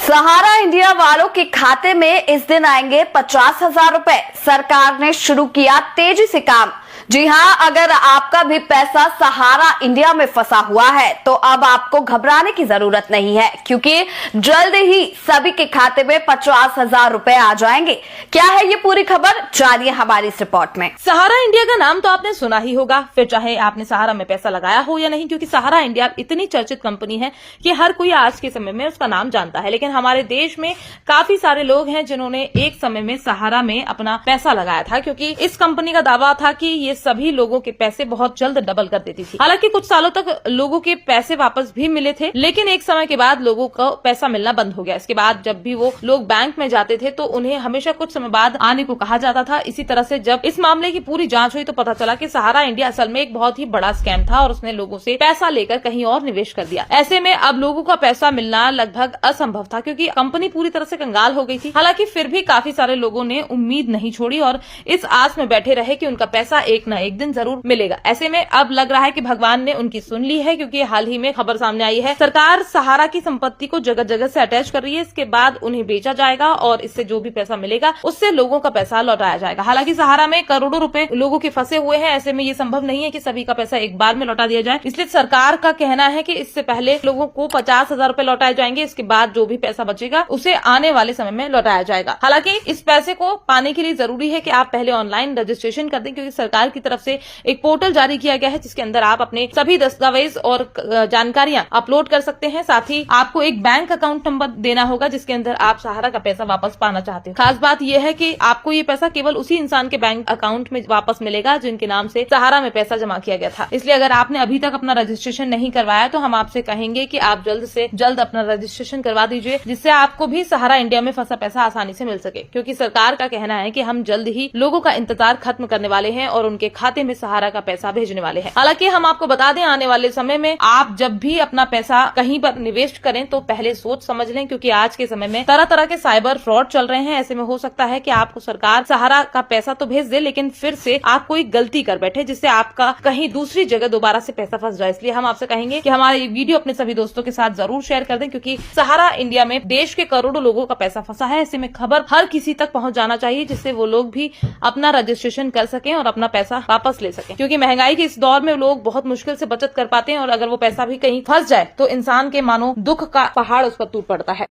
सहारा India वालों के खाते में इस दिन आएंगे 50,000 रुपए। सरकार ने शुरू किया तेजी से काम। जी हां, अगर आपका भी पैसा सहारा इंडिया में फंसा हुआ है तो अब आपको घबराने की जरूरत नहीं है, क्योंकि जल्द ही सभी के खाते में 50,000 रुपए आ जाएंगे। क्या है ये पूरी खबर, जानिए हमारी इस रिपोर्ट में। सहारा इंडिया का नाम तो आपने सुना ही होगा, फिर चाहे आपने सहारा में पैसा लगाया हो या नहीं, क्योंकि सहारा इंडिया इतनी चर्चित कंपनी है कि हर कोई आज के समय में उसका नाम जानता है। लेकिन हमारे देश में काफी सारे लोग हैं जिन्होंने एक समय में सहारा में अपना पैसा लगाया था, क्योंकि इस कंपनी का दावा था कि ये सभी लोगों के पैसे बहुत जल्द डबल कर देती थी। हालांकि कुछ सालों तक लोगों के पैसे वापस भी मिले थे, लेकिन एक समय के बाद लोगों को पैसा मिलना बंद हो गया। इसके बाद जब भी वो लोग बैंक में जाते थे तो उन्हें हमेशा कुछ समय बाद आने को कहा जाता था। इसी तरह से जब इस मामले की पूरी जांच हुई तो पता चला कि सहारा इंडिया असल में एक बहुत ही बड़ा स्कैम था और उसने लोगों से पैसा लेकर कहीं और निवेश कर दिया। ऐसे में अब लोगों का पैसा मिलना लगभग असंभव था, क्योंकि कंपनी पूरी तरह से कंगाल हो गई थी। हालांकि फिर भी काफी सारे लोगों ने उम्मीद नहीं छोड़ी और इस आस में बैठे रहे कि उनका पैसा एक न एक दिन जरूर मिलेगा। ऐसे में अब लग रहा है कि भगवान ने उनकी सुन ली है, क्योंकि हाल ही में खबर सामने आई है, सरकार सहारा की संपत्ति को जगह जगह से अटैच कर रही है। इसके बाद उन्हें बेचा जाएगा और इससे जो भी पैसा मिलेगा उससे लोगों का पैसा लौटाया जाएगा। हालांकि सहारा में करोड़ों रुपए लोगों के फंसे हुए हैं। ऐसे में ये संभव नहीं है कि सभी का पैसा एक बार में लौटा दिया जाए, इसलिए सरकार का कहना है कि इससे पहले लोगों को 50,000 रुपए लौटाए जाएंगे। इसके बाद जो भी पैसा बचेगा उसे आने वाले समय में लौटाया जाएगा। हालांकि इस पैसे को पाने के लिए जरूरी है कि आप पहले ऑनलाइन रजिस्ट्रेशन कर दें, क्योंकि सरकार की तरफ से एक पोर्टल जारी किया गया है जिसके अंदर आप अपने सभी दस्तावेज और जानकारियां अपलोड कर सकते हैं। साथ ही आपको एक बैंक अकाउंट नंबर देना होगा जिसके अंदर आप सहारा का पैसा वापस पाना चाहते हो। खास बात यह है कि आपको ये पैसा केवल उसी इंसान के बैंक अकाउंट में वापस मिलेगा जिनके नाम से सहारा में पैसा जमा किया गया था। इसलिए अगर आपने अभी तक अपना रजिस्ट्रेशन नहीं करवाया तो हम आपसे कहेंगे कि आप जल्द से जल्द अपना रजिस्ट्रेशन करवा दीजिए, जिससे आपको भी सहारा इंडिया में फंसा पैसा आसानी से मिल सके। क्योंकि सरकार का कहना है कि हम जल्द ही लोगों का इंतजार खत्म करने वाले हैं और उनके खाते में सहारा का पैसा भेजने वाले हैं। हालांकि हम आपको बता दें, आने वाले समय में आप जब भी अपना पैसा कहीं पर निवेश करें तो पहले सोच समझ लें, क्योंकि आज के समय में तरह तरह के साइबर फ्रॉड चल रहे हैं। ऐसे में हो सकता है कि आपको सरकार सहारा का पैसा तो भेज दे, लेकिन फिर से आप कोई गलती कर बैठे जिससे आपका कहीं दूसरी जगह दोबारा से पैसा फंस जाए। इसलिए हम आपसे कहेंगे कि हमारा ये वीडियो अपने सभी दोस्तों के साथ जरूर शेयर कर दें, क्योंकि सहारा इंडिया में देश के करोड़ों लोगों का पैसा फंसा है। ऐसे में खबर हर किसी तक पहुंच जाना चाहिए, जिससे वो लोग भी अपना रजिस्ट्रेशन कर सकें और अपना पैसा वापस ले सकें। क्योंकि महंगाई के इस दौर में लोग बहुत मुश्किल से बचत कर पाते हैं और अगर वो पैसा भी कहीं फंस जाए तो इंसान के मानो दुख का पहाड़ उस पर टूट पड़ता है।